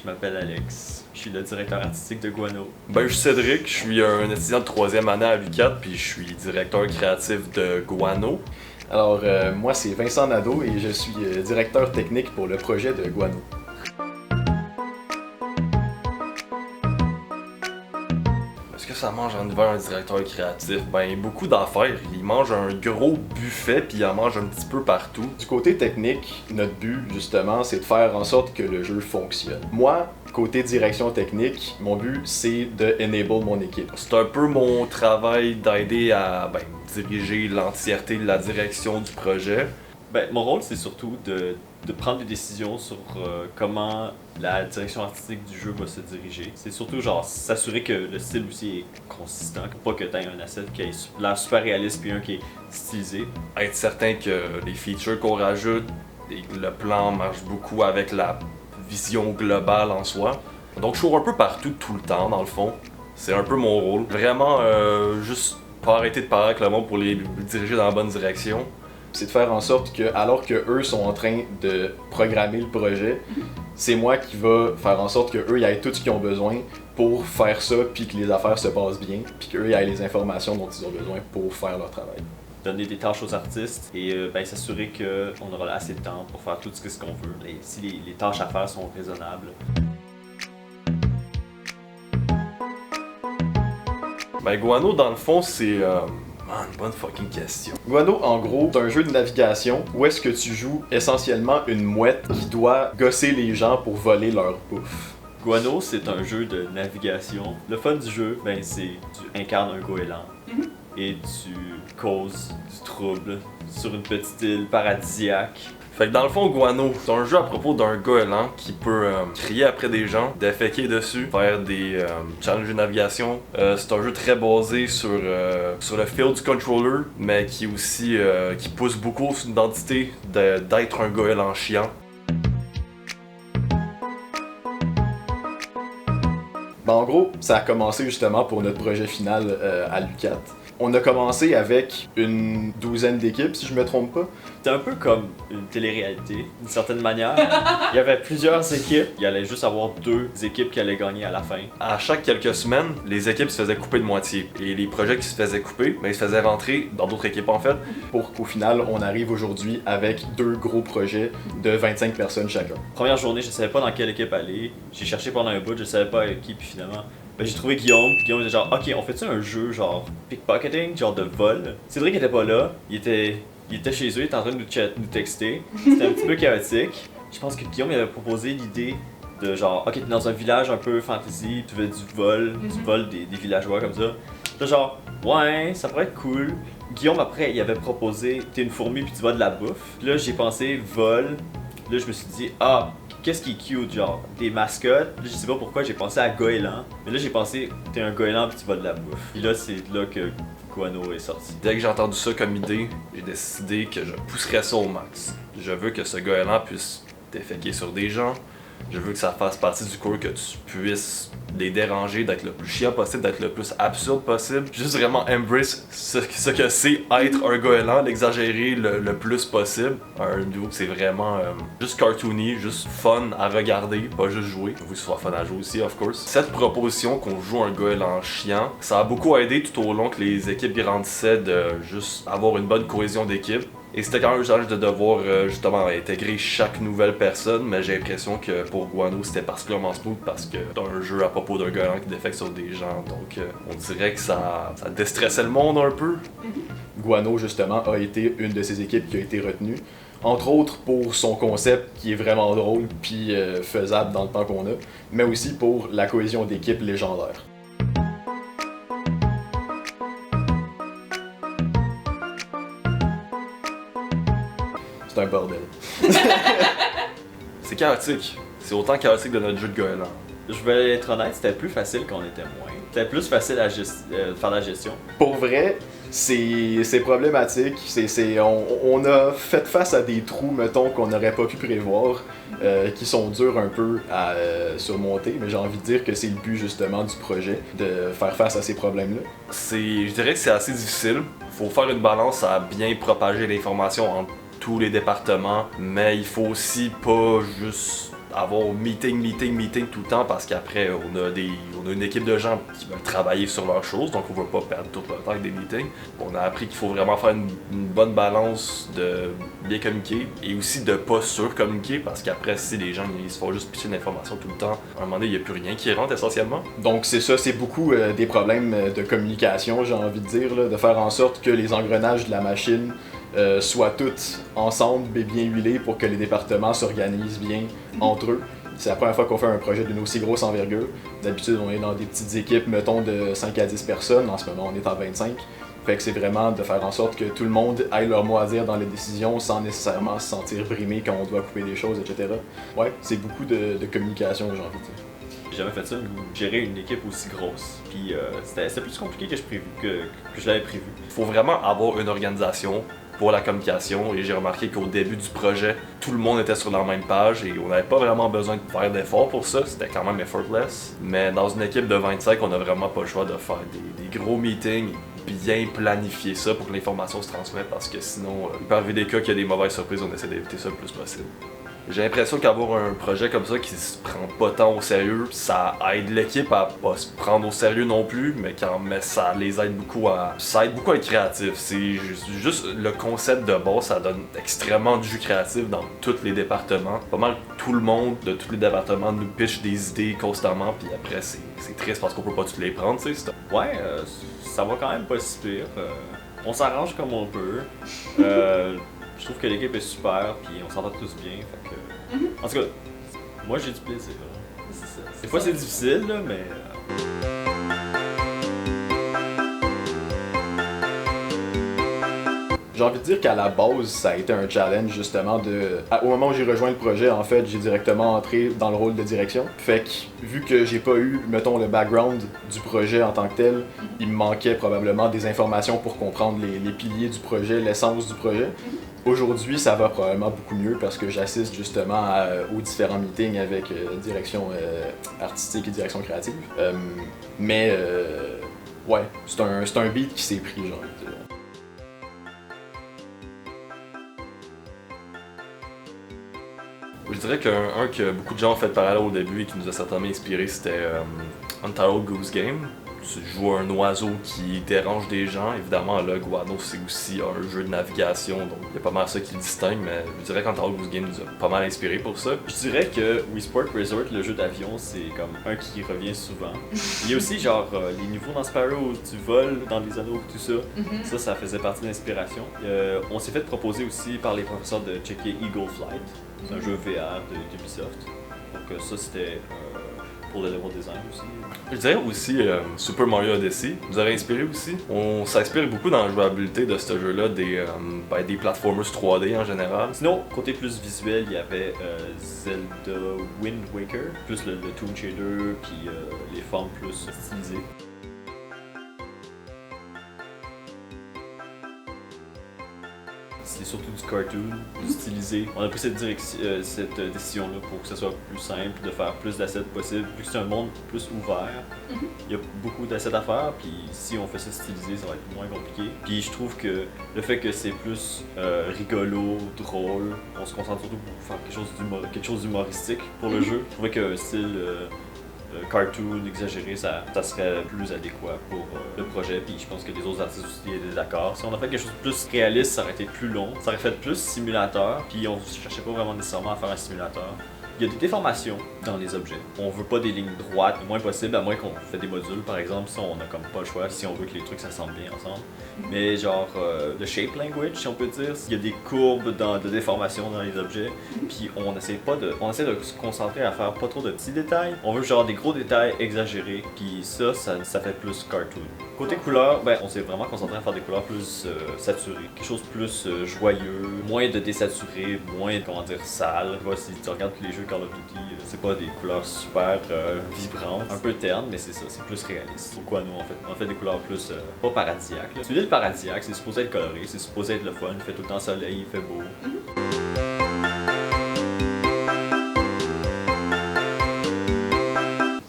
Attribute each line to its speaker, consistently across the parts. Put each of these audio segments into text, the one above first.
Speaker 1: m'appelle Alex. Je suis le directeur artistique de Guano.
Speaker 2: Ben, je suis Cédric, je suis un étudiant de 3e année à l'UQAT, puis je suis directeur créatif de Guano.
Speaker 3: Alors, moi, c'est Vincent Nadeau et je suis directeur technique pour le projet de Guano.
Speaker 2: Est-ce que ça mange en hiver un directeur créatif? Ben, beaucoup d'affaires. Il mange un gros buffet, puis il en mange un petit peu partout.
Speaker 3: Du côté technique, notre but, justement, c'est de faire en sorte que le jeu fonctionne. Moi, côté direction technique, mon but, c'est de enable mon équipe.
Speaker 2: C'est un peu mon travail d'aider à diriger l'entièreté de la direction du projet.
Speaker 1: Ben, mon rôle, c'est surtout de prendre des décisions sur comment la direction artistique du jeu va se diriger. C'est surtout genre s'assurer que le style aussi est consistant, pas que tu aies un asset qui ait l'air super réaliste puis un qui est stylisé.
Speaker 2: Être certain que les features qu'on rajoute et le plan marche beaucoup avec la vision globale en soi. Donc je cours un peu partout tout le temps dans le fond. C'est un peu mon rôle. Vraiment juste pas arrêter de parler avec le monde pour les diriger dans la bonne direction.
Speaker 3: C'est de faire en sorte que, alors que eux sont en train de programmer le projet, c'est moi qui va faire en sorte que eux aient tout ce qu'ils ont besoin pour faire ça, puis que les affaires se passent bien, puis qu'eux aient les informations dont ils ont besoin pour faire leur travail.
Speaker 1: Donner des tâches aux artistes et s'assurer qu'on aura assez de temps pour faire tout ce qu'on veut. Et si les tâches à faire sont raisonnables.
Speaker 2: Ben Guano, dans le fond, c'est... une bonne fucking question.
Speaker 3: Guano, en gros, c'est un jeu de navigation où est-ce que tu joues essentiellement une mouette qui doit gosser les gens pour voler leur bouffe.
Speaker 1: Guano, c'est un jeu de navigation. Le fun du jeu, c'est tu incarnes un goéland et tu causes du trouble sur une petite île paradisiaque.
Speaker 2: Fait que dans le fond, Guano, c'est un jeu à propos d'un goéland qui peut crier après des gens, déféquer dessus, faire des challenges de navigation. C'est un jeu très basé sur le feel du controller, mais qui aussi qui pousse beaucoup sur l'identité d'être un goéland chiant.
Speaker 3: En gros, ça a commencé justement pour notre projet final à l'UQAT. On a commencé avec une douzaine d'équipes, si je me trompe pas.
Speaker 1: C'était un peu comme une télé-réalité, d'une certaine manière. Il y avait plusieurs équipes. Il y allait juste avoir 2 équipes qui allaient gagner à la fin.
Speaker 2: À chaque quelques semaines, les équipes se faisaient couper de moitié. Et les projets qui se faisaient couper, ils se faisaient rentrer dans d'autres équipes en fait.
Speaker 3: Pour qu'au final, on arrive aujourd'hui avec 2 gros projets de 25 personnes chacun.
Speaker 1: Première journée, je savais pas dans quelle équipe aller. J'ai cherché pendant un bout, je savais pas avec qui, puis finalement... j'ai trouvé Guillaume, puis Guillaume était genre, ok, on fait-tu un jeu genre pickpocketing, genre de vol? Cédric était pas là, il était chez eux, il était en train de nous texter, c'était un petit peu chaotique. Je pense que Guillaume il avait proposé l'idée de genre, ok, t'es dans un village un peu fantasy, tu fais du vol des villageois comme ça. Là genre, ouais, ça pourrait être cool. Guillaume après, il avait proposé, t'es une fourmi puis tu vas de la bouffe. Puis là j'ai pensé vol, là je me suis dit, qu'est-ce qui est cute, genre des mascottes. Là, je sais pas pourquoi j'ai pensé à goéland. Mais là j'ai pensé t'es un goéland pis tu vas de la bouffe. Puis là c'est là que Guano est sorti.
Speaker 2: Dès que j'ai entendu ça comme idée, j'ai décidé que je pousserais ça au max. Je veux que ce goéland puisse déféquer sur des gens. Je veux que ça fasse partie du cours, que tu puisses les déranger, d'être le plus chiant possible, d'être le plus absurde possible. Juste vraiment embrace ce que c'est être un goéland, l'exagérer le plus possible. Un duo, c'est vraiment juste cartoony, juste fun à regarder, pas juste jouer. Je veux que ce soit fun à jouer aussi, of course. Cette proposition qu'on joue un goéland chiant, ça a beaucoup aidé tout au long que les équipes grandissaient de juste avoir une bonne cohésion d'équipe. Et c'était quand même un challenge de devoir justement intégrer chaque nouvelle personne, mais j'ai l'impression que pour Guano c'était particulièrement smooth parce que c'est un jeu à propos d'un goéland qui défecte sur des gens, donc on dirait que ça déstressait le monde un peu.
Speaker 3: Guano justement a été une de ces équipes qui a été retenue, entre autres pour son concept qui est vraiment drôle puis faisable dans le temps qu'on a, mais aussi pour la cohésion d'équipe légendaire. C'est un bordel.
Speaker 2: C'est chaotique. C'est autant chaotique de notre jeu de goéland.
Speaker 1: Je vais être honnête, c'était plus facile quand on était moins. C'était plus facile à faire la gestion.
Speaker 3: Pour vrai, c'est problématique. On a fait face à des trous, mettons, qu'on n'aurait pas pu prévoir, qui sont durs un peu à surmonter, mais j'ai envie de dire que c'est le but justement du projet, de faire face à ces problèmes-là.
Speaker 2: Je dirais que c'est assez difficile. Faut faire une balance à bien propager l'information entre tous les départements, mais il faut aussi pas juste avoir meeting tout le temps parce qu'après on a une équipe de gens qui veulent travailler sur leurs choses, donc on veut pas perdre tout le temps avec des meetings. On a appris qu'il faut vraiment faire une bonne balance de bien communiquer et aussi de pas surcommuniquer parce qu'après si les gens ils se font juste pitcher l'information tout le temps, à un moment donné il n'y a plus rien qui rentre essentiellement.
Speaker 3: Donc c'est ça, c'est beaucoup des problèmes de communication, j'ai envie de dire, là, de faire en sorte que les engrenages de la machine soient tous ensemble et bien huilés pour que les départements s'organisent bien entre eux. C'est la première fois qu'on fait un projet d'une aussi grosse envergure. D'habitude, on est dans des petites équipes, mettons, de 5 à 10 personnes. En ce moment, on est en 25. Fait que c'est vraiment de faire en sorte que tout le monde ait leur mot à dire dans les décisions sans nécessairement se sentir brimé quand on doit couper des choses, etc. Ouais, c'est beaucoup de communication, j'ai envie de dire.
Speaker 1: J'ai jamais fait ça, gérer une équipe aussi grosse. Puis c'était plus compliqué que je l'avais prévu.
Speaker 2: Il faut vraiment avoir une organisation pour la communication et j'ai remarqué qu'au début du projet, tout le monde était sur la même page et on n'avait pas vraiment besoin de faire d'efforts pour ça, c'était quand même effortless. Mais dans une équipe de 25, on n'a vraiment pas le choix de faire des gros meetings et bien planifier ça pour que l'information se transmette parce que sinon, il peut arriver des cas qu'il y a des mauvaises surprises, on essaie d'éviter ça le plus possible. J'ai l'impression qu'avoir un projet comme ça qui se prend pas tant au sérieux, ça aide l'équipe à pas se prendre au sérieux non plus, mais ça les aide beaucoup à être créatifs. C'est juste le concept de base, ça donne extrêmement du jus créatif dans tous les départements. Pas mal tout le monde de tous les départements nous pitch des idées constamment, puis après c'est triste parce qu'on peut pas toutes les prendre, tu sais.
Speaker 1: Ouais, ça va quand même pas si pire. On s'arrange comme on peut. Je trouve que l'équipe est super, puis on s'entend tous bien. Fait que... En tout cas, moi j'ai du plaisir.
Speaker 4: C'est ça.
Speaker 1: Des fois c'est difficile, là, mais.
Speaker 3: J'ai envie de dire qu'à la base, ça a été un challenge justement au moment où j'ai rejoint le projet, en fait, j'ai directement entré dans le rôle de direction. Fait que, vu que j'ai pas eu, mettons, le background du projet en tant que tel, il me manquait probablement des informations pour comprendre les piliers du projet, l'essence du projet. Aujourd'hui, ça va probablement beaucoup mieux parce que j'assiste justement aux différents meetings avec direction artistique et direction créative. Ouais, c'est un beat qui s'est pris, j'ai envie de dire.
Speaker 2: Je dirais qu'un que beaucoup de gens ont fait parallèle au début et qui nous a certainement inspiré, c'était Untitled Goose Game. Tu joues un oiseau qui dérange des gens. Évidemment, là, Guano, c'est aussi un jeu de navigation, donc il y a pas mal ça qui le distingue, mais je dirais qu'Untitled Goose Game nous a pas mal inspiré pour ça.
Speaker 1: Je dirais que Wii Sport Resort, le jeu d'avion, c'est comme un qui revient souvent. Il y a aussi genre les niveaux dans Spyro où tu voles dans les anneaux tout ça. Ça faisait partie de l'inspiration. On s'est fait proposer aussi par les professeurs de checker Eagle Flight. C'est un jeu VR d'Ubisoft. Donc ça c'était pour le level design aussi.
Speaker 2: Je dirais aussi Super Mario Odyssey nous aurait inspiré aussi. On s'inspire beaucoup dans la jouabilité de ce jeu-là des platformers 3D en général.
Speaker 1: Sinon, côté plus visuel, il y avait Zelda Wind Waker, plus le Toon Shader, puis les formes plus stylisées. C'est surtout du cartoon, du stylisé. On a pris cette décision-là pour que ce soit plus simple, de faire plus d'assets possible, vu que c'est un monde plus ouvert. Il y a beaucoup d'assets à faire, puis si on fait ça stylisé, ça va être moins compliqué. Puis je trouve que le fait que c'est plus rigolo, drôle, on se concentre surtout pour faire quelque chose d'humoristique pour le jeu. Je trouvais qu'un style cartoon exagéré, ça serait plus adéquat pour le projet, puis je pense que les autres artistes aussi étaient d'accord. Si on a fait quelque chose de plus réaliste, ça aurait été plus long, ça aurait fait plus simulateur, puis on cherchait pas vraiment nécessairement à faire un simulateur. Il y a des déformations dans les objets. On veut pas des lignes droites, le moins possible, à moins qu'on fait des modules par exemple, ça on a comme pas le choix si on veut que les trucs s'assemblent bien ensemble. Mais genre le shape language, si on peut dire, il y a des courbes de déformation dans les objets, puis on essaie de se concentrer à faire pas trop de petits détails. On veut genre des gros détails exagérés, puis ça fait plus cartoon. Côté couleur, on s'est vraiment concentré à faire des couleurs plus saturées, quelque chose de plus joyeux, moins de désaturé, moins sale. Tu vois, si tu regardes tous les jeux Call of Duty, c'est pas des couleurs super vibrantes, un peu ternes, mais c'est ça, c'est plus réaliste. Pourquoi nous on fait des couleurs plus pas paradisiaques. C'est une île paradisiaque, c'est supposé être coloré, c'est supposé être le fun, il fait tout le temps soleil, il fait beau.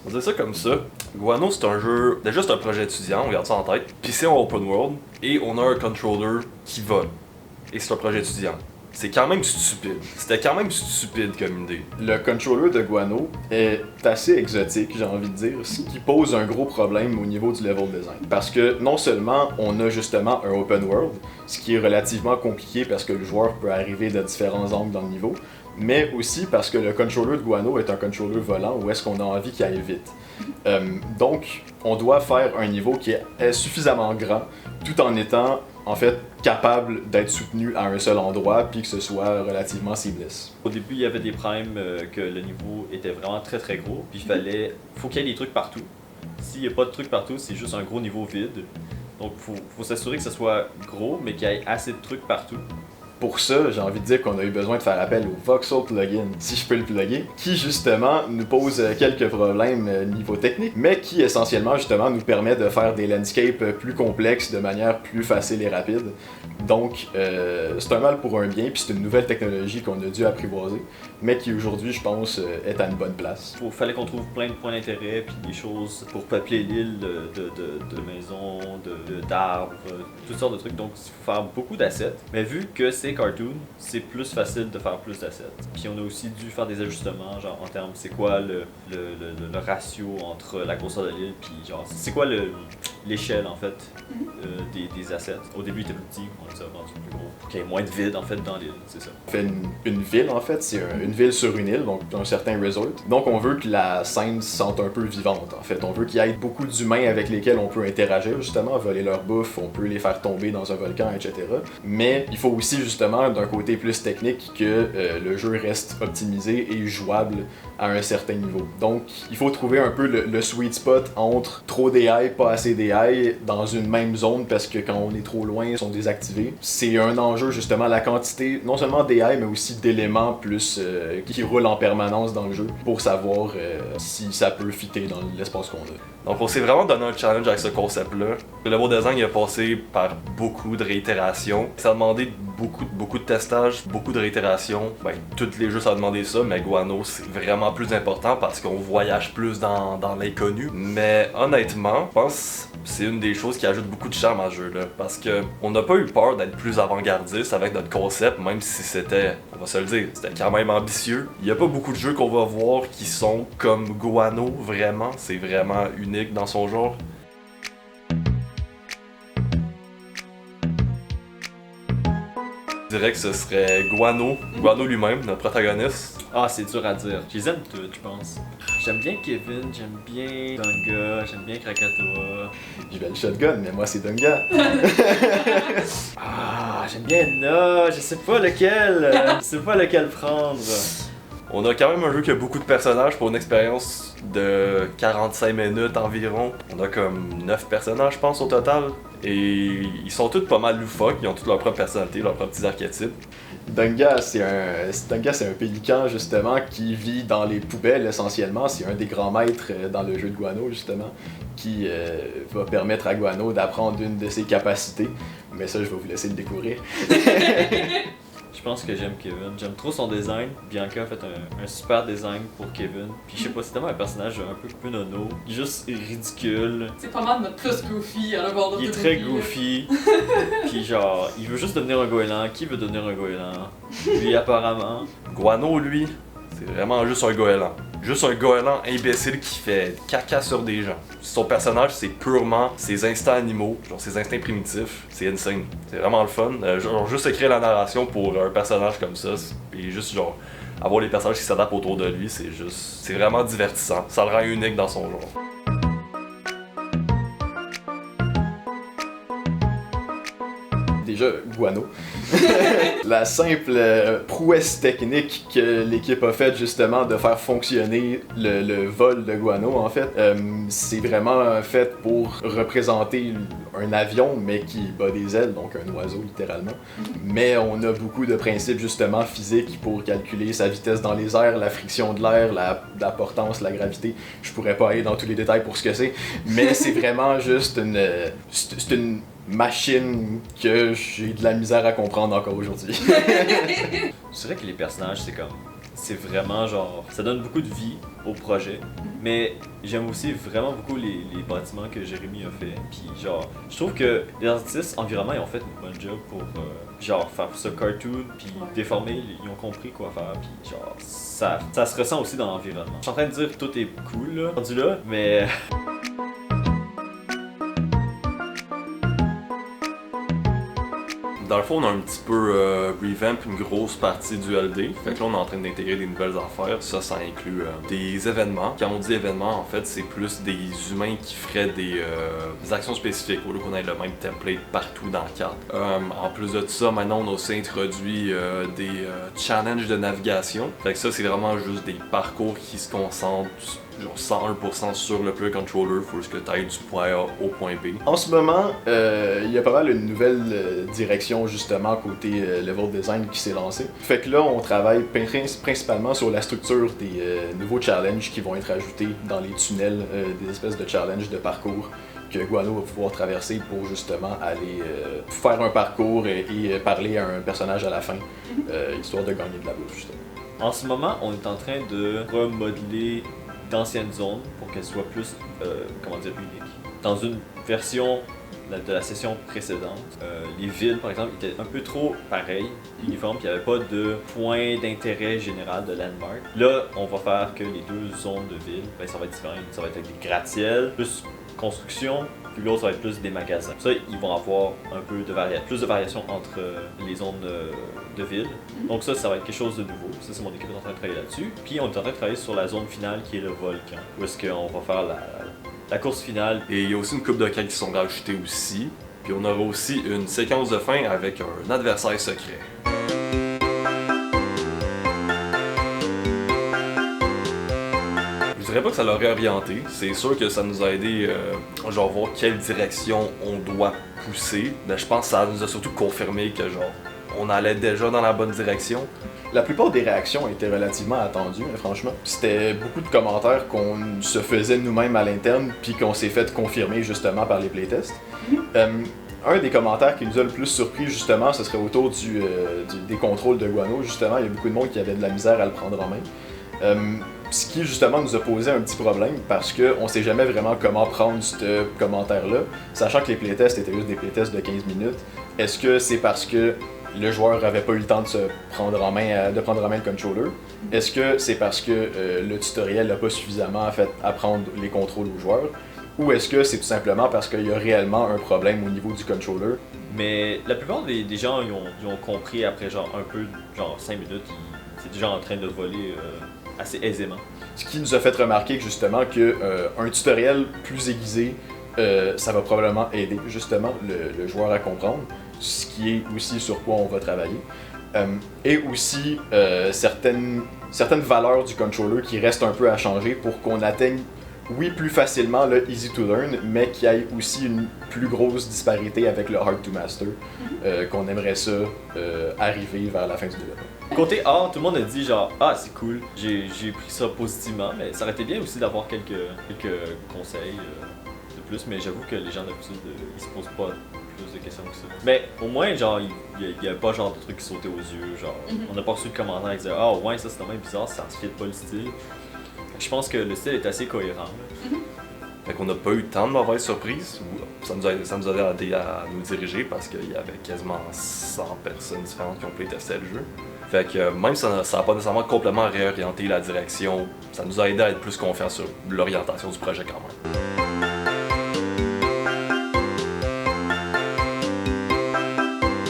Speaker 2: On dit ça comme ça. Guano, c'est un jeu, déjà c'est un projet étudiant, on garde ça en tête. Puis c'est en open world et on a un controller qui vole. Et c'est un projet étudiant. c'est quand même stupide. C'était quand même stupide comme idée.
Speaker 3: Le controller de Guano est assez exotique, j'ai envie de dire, ce qui pose un gros problème au niveau du level design. Parce que non seulement on a justement un open world, ce qui est relativement compliqué parce que le joueur peut arriver de différents angles dans le niveau, mais aussi parce que le controller de Guano est un controller volant où est-ce qu'on a envie qu'il aille vite. Donc, on doit faire un niveau qui est suffisamment grand, tout en étant en fait capable d'être soutenu à un seul endroit, puis que ce soit relativement seamless.
Speaker 1: Au début, il y avait des problèmes que le niveau était vraiment très très gros, puis faut qu'il y ait des trucs partout. S'il n'y a pas de trucs partout, c'est juste un gros niveau vide. Donc, faut s'assurer que ce soit gros, mais qu'il y ait assez de trucs partout.
Speaker 3: Pour ça, j'ai envie de dire qu'on a eu besoin de faire appel au Voxel plugin, si je peux le plugger, qui justement nous pose quelques problèmes niveau technique, mais qui essentiellement justement nous permet de faire des landscapes plus complexes de manière plus facile et rapide. Donc c'est un mal pour un bien, puis c'est une nouvelle technologie qu'on a dû apprivoiser, mais qui aujourd'hui, je pense, est à une bonne place.
Speaker 1: Fallait qu'on trouve plein de points d'intérêt, puis des choses pour peupler l'île de maisons, d'arbres, toutes sortes de trucs. Donc il faut faire beaucoup d'assets, mais vu que c'est cartoon, c'est plus facile de faire plus d'assets. Puis on a aussi dû faire des ajustements, genre en termes, c'est quoi le ratio entre la grosseur de l'île, puis genre, c'est quoi l'échelle en fait des assets. Au début, il était plus petit, on les a rendus plus gros, pour qu'il y ait moins de vide en fait dans l'île, c'est ça.
Speaker 3: On fait une ville en fait, c'est une ville sur une île, donc un certain resort. Donc on veut que la scène se sente un peu vivante en fait. On veut qu'il y ait beaucoup d'humains avec lesquels on peut interagir justement, voler leur bouffe, on peut les faire tomber dans un volcan, etc. Mais il faut aussi justement d'un côté plus technique que le jeu reste optimisé et jouable à un certain niveau. Donc il faut trouver un peu le sweet spot entre trop d'AI, pas assez d'AI dans une même zone parce que quand on est trop loin, ils sont désactivés. C'est un enjeu justement, la quantité non seulement d'AI mais aussi d'éléments plus qui roulent en permanence dans le jeu pour savoir si ça peut fitter dans l'espace qu'on a.
Speaker 2: Donc on s'est vraiment donné un challenge avec ce concept-là. Le level design il a passé par beaucoup de réitérations. Ça a demandé beaucoup de testage, beaucoup de réitérations. Ben, tous les jeux ça a demandé ça, mais Guano c'est vraiment plus important parce qu'on voyage plus dans l'inconnu. Mais honnêtement, je pense que c'est une des choses qui ajoute beaucoup de charme à ce jeu-là. Parce que on n'a pas eu peur d'être plus avant-gardiste avec notre concept, même si c'était, on va se le dire, c'était quand même ambitieux. Il n'y a pas beaucoup de jeux qu'on va voir qui sont comme Guano, vraiment. C'est vraiment unique dans son genre. Je dirais que ce serait Guano lui-même, notre protagoniste.
Speaker 1: Ah, c'est dur à dire. Je les aime toutes, je pense. J'aime bien Kevin, j'aime bien Dunga, j'aime bien Krakatoa.
Speaker 3: J'ai le shotgun, mais moi c'est Dunga.
Speaker 1: Ah, j'aime bien Na, je sais pas lequel. Je sais pas lequel prendre.
Speaker 2: On a quand même un jeu qui a beaucoup de personnages pour une expérience de 45 minutes environ. On a comme 9 personnages, je pense, au total. Et ils sont tous pas mal loufoques, ils ont toutes leur propre personnalité, leurs propres petits archétypes.
Speaker 3: Dunga, c'est un pélican justement qui vit dans les poubelles essentiellement. C'est un des grands maîtres dans le jeu de Guano justement, qui va permettre à Guano d'apprendre une de ses capacités. Mais ça, je vais vous laisser le découvrir.
Speaker 1: Je pense que j'aime Kevin. J'aime trop son design. Bianca a fait un super design pour Kevin. Puis je sais pas, c'est tellement un personnage un peu nono. Juste ridicule.
Speaker 4: C'est pas mal notre plus goofy à la bord de
Speaker 1: Il est très goofy. Puis genre, il veut juste devenir un goéland. Qui veut devenir un goéland? Lui apparemment.
Speaker 2: Guano, lui, c'est vraiment juste un goéland. Juste un goéland imbécile qui fait caca sur des gens. Son personnage, c'est purement ses instincts animaux, genre ses instincts primitifs. C'est insane. C'est vraiment le fun. Genre, juste écrire la narration pour un personnage comme ça, et juste genre avoir les personnages qui s'adaptent autour de lui, c'est vraiment divertissant. Ça le rend unique dans son genre.
Speaker 3: Déjà, Guano. La simple prouesse technique que l'équipe a faite justement de faire fonctionner le vol de Guano en fait, c'est vraiment fait pour représenter un avion mais qui bat des ailes, donc un oiseau littéralement. Mais on a beaucoup de principes justement physiques pour calculer sa vitesse dans les airs, la friction de l'air, la portance, la gravité. Je pourrais pas aller dans tous les détails pour ce que c'est, mais c'est vraiment juste une machine que j'ai de la misère à comprendre encore aujourd'hui.
Speaker 1: Je dirais que les personnages, c'est vraiment genre, ça donne beaucoup de vie au projet. Mais j'aime aussi vraiment beaucoup les bâtiments que Jérémy a fait. Puis genre, je trouve que les artistes environnement ils ont fait une bonne job pour genre faire ça cartoon, puis déformer, ils ont compris quoi faire. Puis genre, ça se ressent aussi dans l'environnement. Je suis en train de dire que tout est cool là, rendu là, mais
Speaker 2: Dans le fond, on a un petit peu revamp une grosse partie du LD. Fait que là, on est en train d'intégrer des nouvelles affaires. Ça inclut des événements. Quand on dit événements, en fait, c'est plus des humains qui feraient des actions spécifiques au lieu qu'on ait le même template partout dans la carte. En plus de ça, maintenant, on a aussi introduit des challenges de navigation. Fait que ça, c'est vraiment juste des parcours qui se concentrent genre 101% sur le player controller, faut juste que tu ailles du point A au point B.
Speaker 3: En ce moment, il y a pas mal une nouvelle direction justement côté level design qui s'est lancée. Fait que là, on travaille principalement sur la structure des nouveaux challenges qui vont être ajoutés dans les tunnels, des espèces de challenges de parcours que Guano va pouvoir traverser pour justement aller faire un parcours et parler à un personnage à la fin, histoire de gagner de la bouffe justement.
Speaker 1: en ce moment, on est en train de remodeler d'anciennes zones pour qu'elles soient plus, uniques. Dans une version de la session précédente, les villes, par exemple, étaient un peu trop pareilles, uniformes, puis il n'y avait pas de point d'intérêt général de landmark. Là, on va faire que les deux zones de ville, ça va être différent. Ça va être avec des gratte-ciels, plus construction, puis l'autre, ça va être plus des magasins. Ça, ils vont avoir un peu de plus de variation entre les zones de ville. Donc ça va être quelque chose de nouveau. Ça, c'est mon équipe qui est en train de travailler là-dessus. Puis on est en train de travailler sur la zone finale qui est le volcan, où est-ce qu'on va faire la course finale.
Speaker 2: Et il y a aussi une coupe de quêtes qui sont rajoutées aussi. Puis on aura aussi une séquence de fin avec un adversaire secret. Je dirais pas que ça l'a réorienté. C'est sûr que ça nous a aidé genre voir quelle direction on doit pousser. Mais je pense que ça nous a surtout confirmé que genre on allait déjà dans la bonne direction.
Speaker 3: La plupart des réactions étaient relativement attendues, franchement. C'était beaucoup de commentaires qu'on se faisait nous-mêmes à l'interne, puis qu'on s'est fait confirmer justement par les playtests. Un des commentaires qui nous a le plus surpris justement, ce serait autour des contrôles de Guano. Justement, il y a beaucoup de monde qui avait de la misère à le prendre en main. Ce qui justement nous a posé un petit problème parce qu'on sait jamais vraiment comment prendre ce commentaire-là, sachant que les playtests étaient juste des playtests de 15 minutes. Est-ce que c'est parce que le joueur avait pas eu le temps de prendre en main le controller? Est-ce que c'est parce que le tutoriel n'a pas suffisamment fait apprendre les contrôles aux joueurs? Ou est-ce que c'est tout simplement parce qu'il y a réellement un problème au niveau du controller?
Speaker 1: Mais la plupart des gens ils ont compris après genre un peu, genre 5 minutes, c'est déjà en train de voler assez aisément.
Speaker 3: Ce qui nous a fait remarquer justement qu'un tutoriel plus aiguisé, ça va probablement aider justement le joueur à comprendre, ce qui est aussi sur quoi on va travailler. Et aussi certaines valeurs du controller qui restent un peu à changer pour qu'on atteigne, oui, plus facilement le easy to learn, mais qu'il y ait aussi une plus grosse disparité avec le hard to master, qu'on aimerait ça arriver vers la fin du développement.
Speaker 1: Côté art, tout le monde a dit genre « Ah, c'est cool, j'ai pris ça positivement », mais ça aurait été bien aussi d'avoir quelques conseils de plus, mais j'avoue que les gens d'habitude, ils se posent pas plus de questions que ça. Mais au moins, genre, il y a pas genre de trucs qui sautaient aux yeux, genre, on n'a pas reçu de commentaires qui disaient « Ah ouais, ça c'est vraiment bizarre, ça se fit pas le style ». Je pense que le style est assez cohérent.
Speaker 2: Fait qu'on n'a pas eu tant de mauvaises surprises. Ça nous a aidé à nous diriger parce qu'il y avait quasiment 100 personnes différentes qui ont playtesté le jeu. Fait que même si ça n'a pas nécessairement complètement réorienté la direction, ça nous a aidé à être plus confiants sur l'orientation du projet quand même.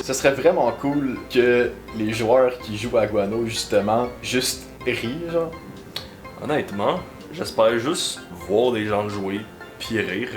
Speaker 3: Ce serait vraiment cool que les joueurs qui jouent à Guano justement juste rient, genre.
Speaker 2: Honnêtement, j'espère juste voir des gens jouer puis rire.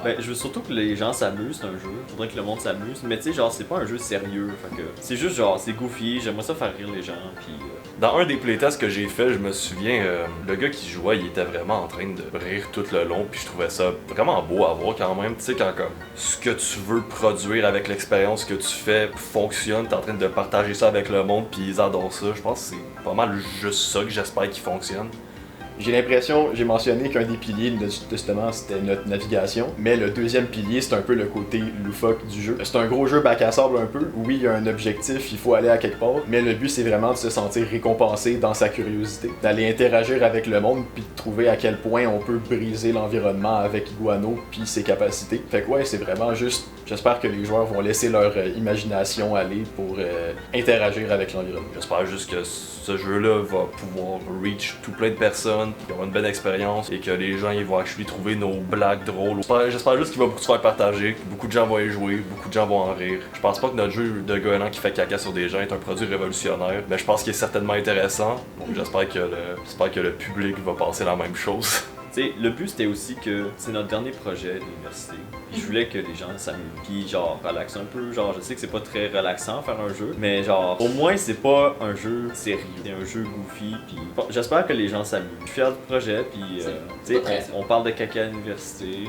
Speaker 1: Ben, je veux surtout que les gens s'amusent, c'est un jeu. Faudrait que le monde s'amuse. Mais tu sais, genre, c'est pas un jeu sérieux. Fait que c'est juste genre, c'est goofy, j'aimerais ça faire rire les gens. Puis.
Speaker 2: Dans un des playtests que j'ai fait, je me souviens, le gars qui jouait, il était vraiment en train de rire tout le long. Puis je trouvais ça vraiment beau à voir quand même. Tu sais, quand comme ce que tu veux produire avec l'expérience que tu fais fonctionne, t'es en train de partager ça avec le monde, puis ils adorent ça. Je pense que c'est pas mal juste ça que j'espère qu'il fonctionne.
Speaker 3: J'ai l'impression, j'ai mentionné qu'un des piliers de justement c'était notre navigation, mais le deuxième pilier c'est un peu le côté loufoque du jeu. C'est un gros jeu bac à sable un peu, oui il y a un objectif, il faut aller à quelque part, mais le but c'est vraiment de se sentir récompensé dans sa curiosité, d'aller interagir avec le monde puis de trouver à quel point on peut briser l'environnement avec Iguano puis ses capacités. Fait que ouais, c'est vraiment juste, j'espère que les joueurs vont laisser leur imagination aller pour interagir avec l'environnement.
Speaker 2: J'espère juste que ce jeu-là va pouvoir reach tout plein de personnes, qui auront une bonne expérience et que les gens ils vont actually trouver nos blagues drôles. J'espère juste qu'il va beaucoup se faire partager, que beaucoup de gens vont y jouer, beaucoup de gens vont en rire. Je pense pas que notre jeu de goéland qui fait caca sur des gens est un produit révolutionnaire, mais je pense qu'il est certainement intéressant. Donc j'espère que le public va penser la même chose.
Speaker 1: T'sais, le but c'était aussi que c'est notre dernier projet d'université. Je voulais que les gens s'amusent, puis genre relaxent un peu. Genre, je sais que c'est pas très relaxant faire un jeu, mais genre, au moins c'est pas un jeu sérieux, c'est un jeu goofy. Puis bon, j'espère que les gens s'amusent. Je suis fier du projet, puis t'sais, on parle de caca à l'université.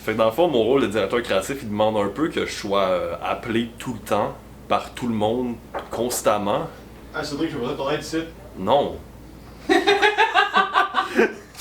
Speaker 2: Fait que dans le fond, mon rôle de directeur créatif, il demande un peu que je sois appelé tout le temps, par tout le monde, constamment.
Speaker 3: Ah, Cédric, je voudrais ton aide ici.
Speaker 2: Non.